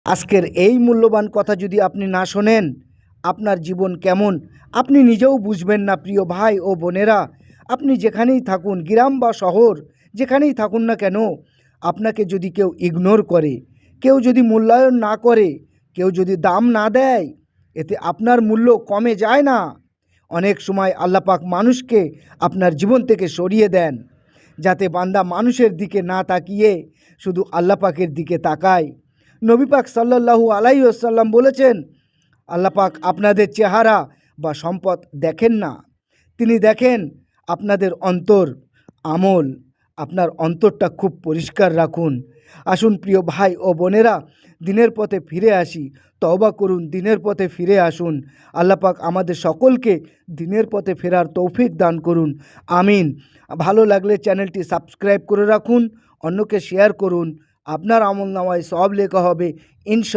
আজকের এই মূল্যবান কথা যদি আপনি না শোনেন, আপনার জীবন কেমন আপনি নিজেও বুঝবেন না। প্রিয় ভাই ও বোনেরা, আপনি যেখানেই থাকুন, গ্রাম বা শহর, যেখানেই থাকুন না কেন, আপনাকে যদি কেউ ইগনোর করে, কেউ যদি মূল্যায়ন না করে, কেউ যদি দাম না দেয়, এতে আপনার মূল্য কমে যায় না। অনেক সময় আল্লাহ পাক মানুষকে আপনার জীবন থেকে সরিয়ে দেন, যাতে বান্দা মানুষের দিকে না তাকিয়ে শুধু আল্লাহ পাকের দিকে তাকায়। নবী পাক সাল্লাল্লাহু আলাইহি ওয়াসাল্লাম বলেছেন, আল্লাহ পাক আপনাদের চেহারা বা সম্পদ দেখেন না, তিনি দেখেন আপনাদের অন্তর, আমল। আপনার অন্তরটা খুব পরিষ্কার রাখুন। আসুন প্রিয় ভাই ও বোনেরা, দিনের পথে ফিরে আসি, তওবা করুন, দিনের পথে ফিরে আসুন। আল্লাহ পাক আমাদের সকলকে দিনের পথে ফেরার তৌফিক দান করুন, আমিন। ভালো লাগলে চ্যানেলটি সাবস্ক্রাইব করে রাখুন, অন্যকে শেয়ার করুন। আপনার আমলনামায় সওয়াব লেখা হবে ইনশা